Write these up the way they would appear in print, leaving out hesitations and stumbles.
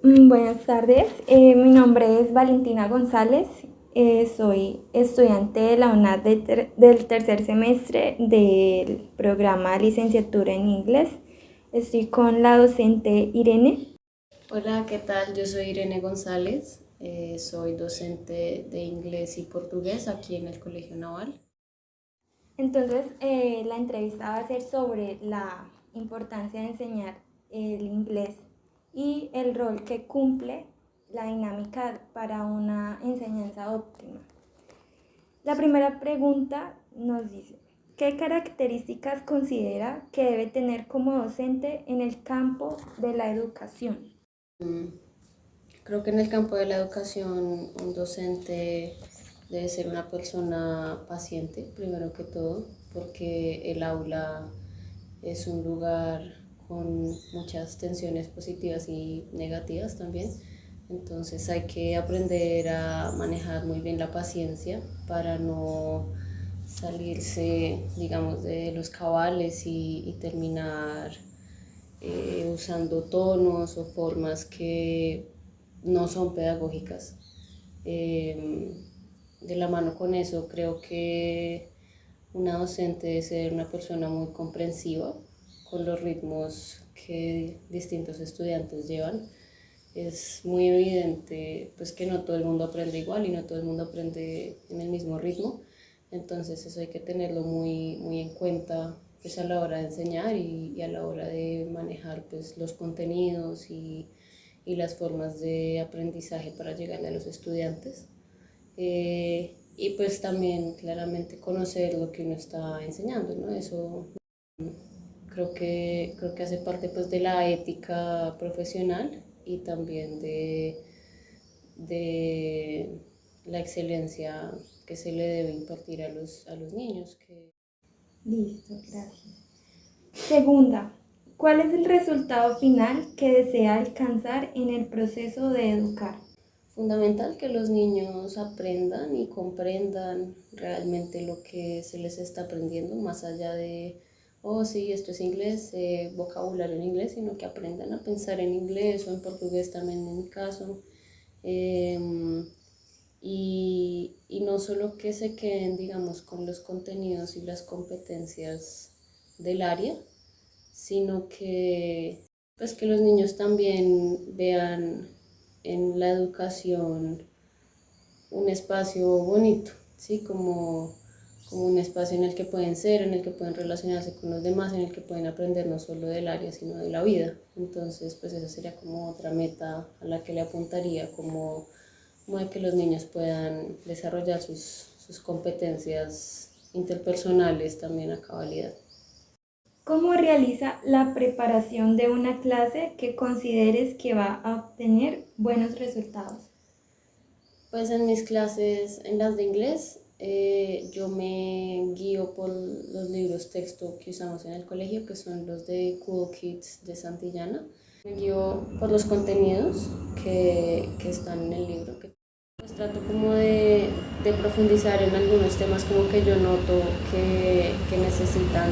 Buenas tardes, mi nombre es Valentina González, soy estudiante de la UNAD del tercer semestre del programa Licenciatura en Inglés. Estoy con la docente Irene. Hola, ¿qué tal? Yo soy Irene González, soy docente de inglés y portugués aquí en el Colegio Naval. Entonces, la entrevista va a ser sobre la importancia de enseñar el inglés y el rol que cumple la dinámica para una enseñanza óptima. La primera pregunta nos dice, ¿qué características considera que debe tener como docente en el campo de la educación? Creo que en el campo de la educación un docente debe ser una persona paciente, primero que todo, porque el aula es un lugar con muchas tensiones positivas y negativas también. Entonces hay que aprender a manejar muy bien la paciencia para no salirse, digamos, de los cabales y terminar usando tonos o formas que no son pedagógicas. Eh, de la mano con eso, creo que una docente debe ser una persona muy comprensiva con los ritmos que distintos estudiantes llevan. Es muy evidente pues, que no todo el mundo aprende igual y no todo el mundo aprende en el mismo ritmo. Entonces eso hay que tenerlo muy en cuenta pues, a la hora de enseñar y a la hora de manejar pues, los contenidos y las formas de aprendizaje para llegarle a los estudiantes. Y pues también claramente conocer lo que uno está enseñando, ¿no? Eso creo que hace parte pues de la ética profesional y también de la excelencia que se le debe impartir a los niños. Listo, gracias. Segunda, ¿cuál es el resultado final que desea alcanzar en el proceso de educar? Fundamental que los niños aprendan y comprendan realmente lo que se les está aprendiendo, más allá de, oh sí, esto es inglés, vocabulario en inglés, sino que aprendan a pensar en inglés o en portugués también en mi caso. Em, y no solo que se queden, digamos, con los contenidos y las competencias del área, sino que, pues, que los niños también vean en la educación un espacio bonito, ¿sí? Como un espacio en el que pueden ser, en el que pueden relacionarse con los demás, en el que pueden aprender no solo del área, sino de la vida. Entonces, pues esa sería como otra meta a la que le apuntaría, como de que los niños puedan desarrollar sus competencias interpersonales también a cabalidad. ¿Cómo realiza la preparación de una clase que consideres que va a obtener buenos resultados? Pues en mis clases, en las de inglés, yo me guío por los libros texto que usamos en el colegio, que son los de Cool Kids de Santillana. Me guío por los contenidos que están en el libro. Pues trato como de profundizar en algunos temas como que yo noto que necesitan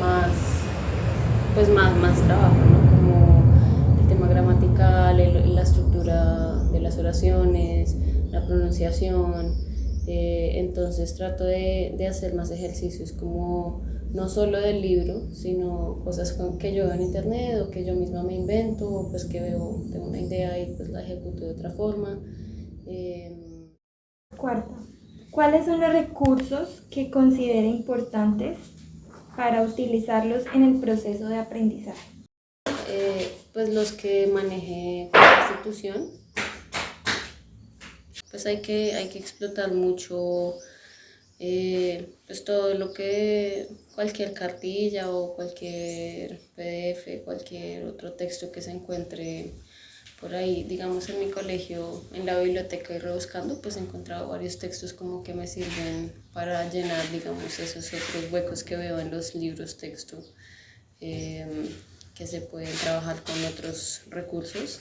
más, pues más trabajo, ¿no? Como el tema gramatical, la estructura de las oraciones, la pronunciación. Entonces trato de hacer más ejercicios como no solo del libro, sino cosas que yo veo en internet o que yo misma me invento, o pues que veo de una idea y pues la ejecuto de otra forma. Eh, Cuarta, ¿cuáles son los recursos que considera importantes para utilizarlos en el proceso de aprendizaje? pues los que maneje la institución, pues hay que explotar mucho pues todo lo que cualquier cartilla o cualquier PDF, cualquier otro texto que se encuentre por ahí, digamos en mi colegio, en la biblioteca y rebuscando, pues he encontrado varios textos como que me sirven para llenar, digamos, esos otros huecos que veo en los libros texto, eh, que se pueden trabajar con otros recursos.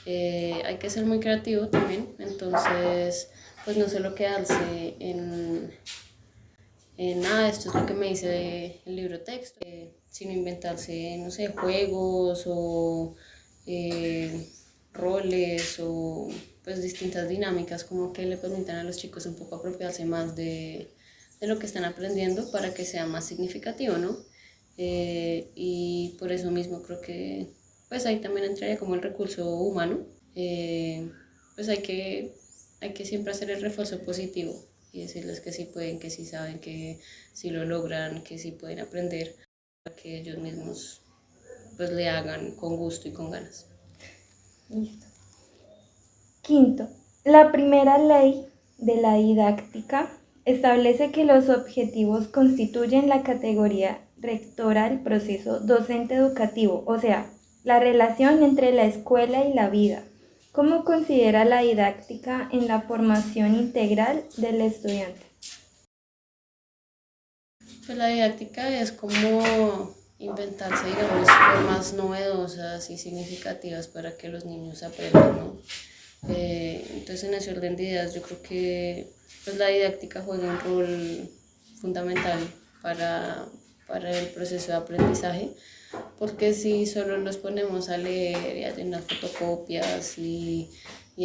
Hay que ser muy creativo también, entonces pues no solo quedarse esto es lo que me dice el libro texto, sino inventarse, no sé, juegos o roles o pues distintas dinámicas como que le permitan a los chicos un poco apropiarse más de lo que están aprendiendo para que sea más significativo, ¿no? Y por eso mismo creo que pues ahí también entraría como el recurso humano. Pues hay que siempre hacer el refuerzo positivo y decirles que sí pueden, que sí saben, que sí lo logran, que sí pueden aprender, para que ellos mismos pues le hagan con gusto y con ganas. Listo. Quinto, la primera ley de la didáctica establece que los objetivos constituyen la categoría rectora del proceso docente educativo, o sea, la relación entre la escuela y la vida. ¿Cómo considera la didáctica en la formación integral del estudiante? Pues la didáctica es como inventarse, digamos, formas novedosas y significativas para que los niños aprendan, ¿no? Entonces en ese orden de ideas yo creo que pues, la didáctica juega un rol fundamental para el proceso de aprendizaje, porque si solo nos ponemos a leer y a llenar fotocopias y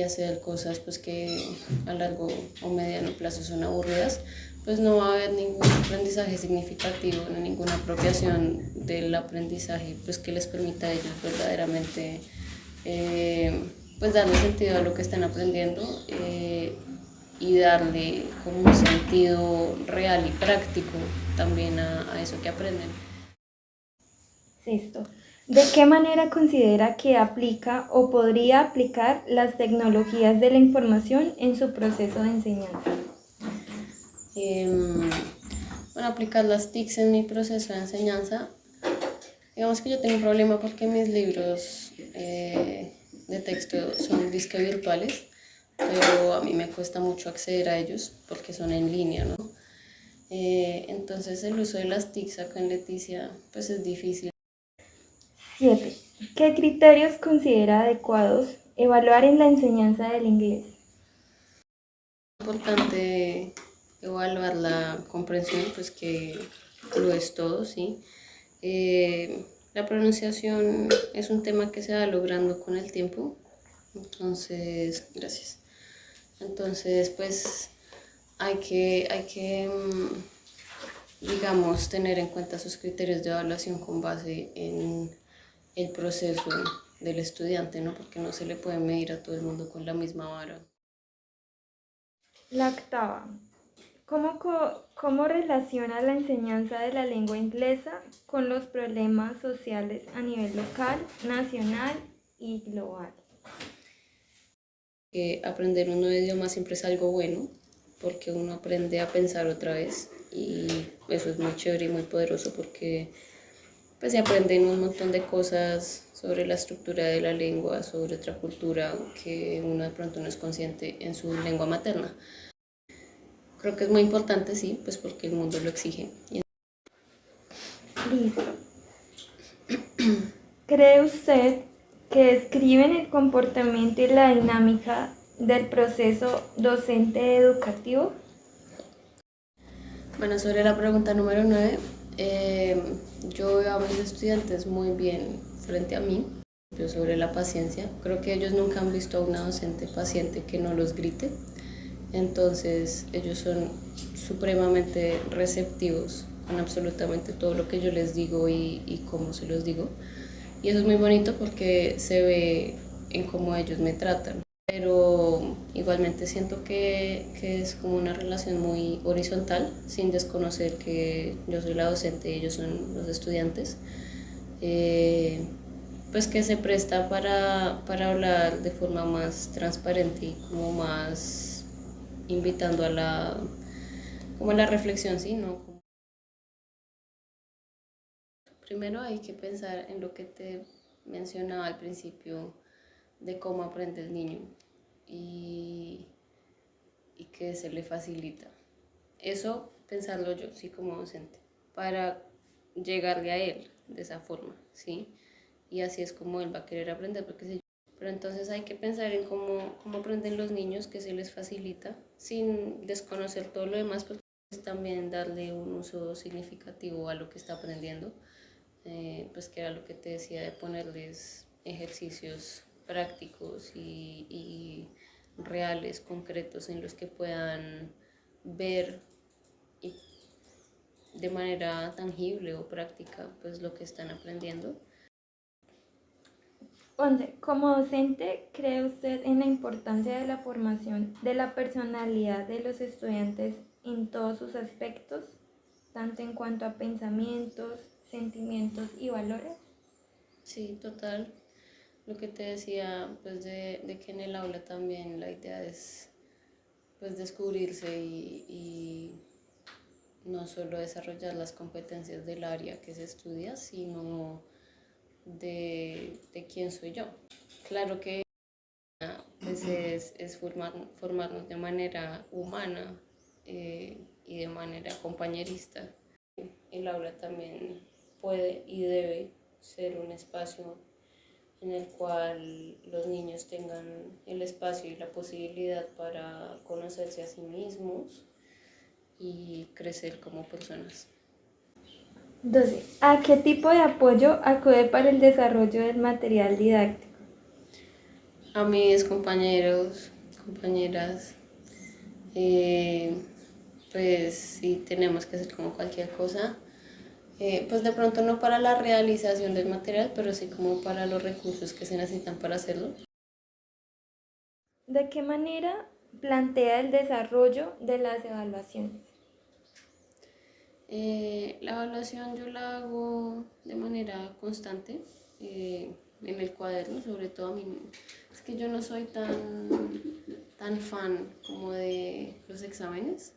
hacer cosas pues, que a largo o mediano plazo son aburridas, pues no va a haber ningún aprendizaje significativo, ni ninguna apropiación del aprendizaje pues, que les permita a ellos verdaderamente pues darle sentido a lo que están aprendiendo y darle como un sentido real y práctico también a eso que aprenden. Sexto, ¿de qué manera considera que aplica o podría aplicar las tecnologías de la información en su proceso de enseñanza? Bueno, aplicar las TICs en mi proceso de enseñanza. Digamos que yo tengo un problema porque mis libros de texto son disque virtuales, pero a mí me cuesta mucho acceder a ellos porque son en línea, ¿no? Entonces el uso de las TICs acá en Leticia pues es difícil. 7. ¿Qué criterios considera adecuados evaluar en la enseñanza del inglés? Es importante evaluar la comprensión, pues que lo es todo, ¿sí? La pronunciación es un tema que se va logrando con el tiempo, entonces, gracias. Entonces, pues digamos, tener en cuenta sus criterios de evaluación con base en el proceso del estudiante, ¿no? Porque no se le puede medir a todo el mundo con la misma vara. La octava. ¿Cómo relaciona la enseñanza de la lengua inglesa con los problemas sociales a nivel local, nacional y global? Aprender un nuevo idioma siempre es algo bueno, porque uno aprende a pensar otra vez y eso es muy chévere y muy poderoso porque pues se aprenden un montón de cosas sobre la estructura de la lengua, sobre otra cultura que uno de pronto no es consciente en su lengua materna. Creo que es muy importante, sí, pues porque el mundo lo exige. Listo. ¿Cree usted que describen el comportamiento y la dinámica del proceso docente educativo? Bueno, sobre la pregunta número 9, yo veo a mis estudiantes muy bien frente a mí, sobre la paciencia. Creo que ellos nunca han visto a una docente paciente que no los grite, entonces ellos son supremamente receptivos con absolutamente todo lo que yo les digo y cómo se los digo. Y eso es muy bonito porque se ve en cómo ellos me tratan. Pero igualmente siento que es como una relación muy horizontal, sin desconocer que yo soy la docente y ellos son los estudiantes. Pues que se presta para hablar de forma más transparente y como más invitando como a la reflexión, ¿sí? ¿No? Primero hay que pensar en lo que te mencionaba al principio de cómo aprende el niño y, y que se le facilita. Eso pensarlo yo, sí, como docente, para llegarle a él de esa forma, ¿sí? Y así es como él va a querer aprender, porque si pero entonces hay que pensar en cómo aprenden los niños, que se les facilita, sin desconocer todo lo demás, porque es también darle un uso significativo a lo que está aprendiendo, pues que era lo que te decía de ponerles ejercicios prácticos y reales, concretos, en los que puedan ver y de manera tangible o práctica pues lo que están aprendiendo. 11. Como docente, ¿cree usted en la importancia de la formación de la personalidad de los estudiantes en todos sus aspectos, tanto en cuanto a pensamientos, sentimientos y valores? Sí, total. Lo que te decía, pues de que en el aula también la idea es pues descubrirse y no solo desarrollar las competencias del área que se estudia, sino de quién soy yo. Claro que pues es formarnos de manera humana y de manera compañerista. El aula también puede y debe ser un espacio en el cual los niños tengan el espacio y la posibilidad para conocerse a sí mismos y crecer como personas. 12. ¿A qué tipo de apoyo acude para el desarrollo del material didáctico? A mis compañeros, compañeras, pues si tenemos que hacer como cualquier cosa, pues de pronto no para la realización del material, pero sí como para los recursos que se necesitan para hacerlo. ¿De qué manera plantea el desarrollo de las evaluaciones? La evaluación yo la hago de manera constante en el cuaderno, sobre todo a mí. Es que yo no soy tan fan como de los exámenes,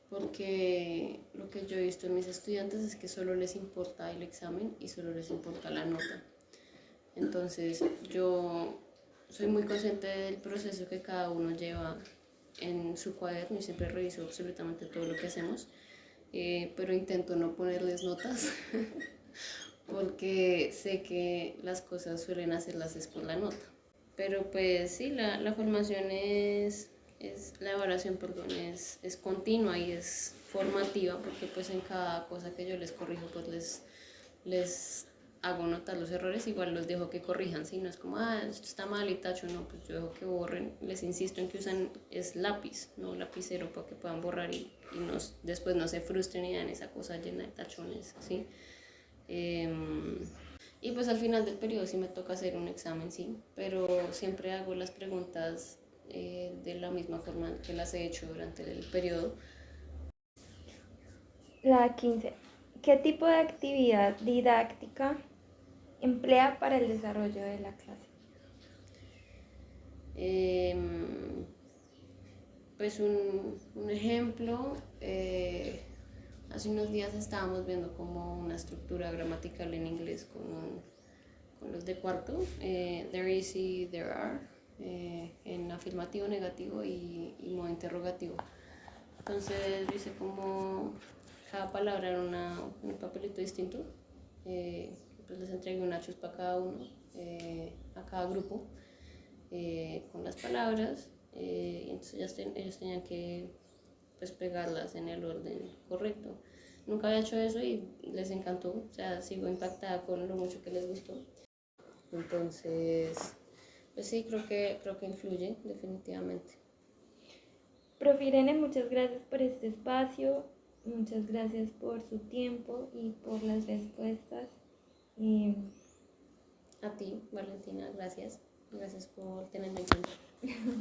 porque lo que yo he visto en mis estudiantes es que solo les importa el examen y solo les importa la nota. Entonces yo soy muy consciente del proceso que cada uno lleva en su cuaderno y siempre reviso absolutamente todo lo que hacemos, pero intento no ponerles notas porque sé que las cosas suelen hacerlas es por la nota. Pero pues sí, la formación la evaluación, perdón, es continua y es formativa porque pues en cada cosa que yo les corrijo pues les hago notar los errores, igual los dejo que corrijan, si no es como, esto está mal y tacho, no, pues yo dejo que borren, les insisto en que usan es lápiz, no lapicero, para que puedan borrar después no se frustren y dan esa cosa llena de tachones, ¿sí? Y pues al final del periodo sí me toca hacer un examen, sí, pero siempre hago las preguntas de la misma forma que las he hecho durante el periodo. La 15. ¿Qué tipo de actividad didáctica emplea para el desarrollo de la clase? Pues un ejemplo, hace unos días estábamos viendo como una estructura gramatical en inglés con los de cuarto, there is y there are, en afirmativo, negativo y modo interrogativo. Entonces dice como cada palabra en un papelito distinto, pues les entregué una chuspa a cada uno, a cada grupo, con las palabras, y entonces ellos tenían que pues pegarlas en el orden correcto. Nunca había hecho eso y les encantó, o sea, sigo impactada con lo mucho que les gustó. Entonces, pues sí, creo que influye definitivamente. Profe Irene, muchas gracias por este espacio, muchas gracias por su tiempo y por las respuestas. A ti, Valentina, gracias. Gracias por tenerme en cuenta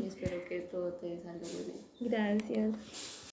y espero que todo te salga muy bien. Gracias.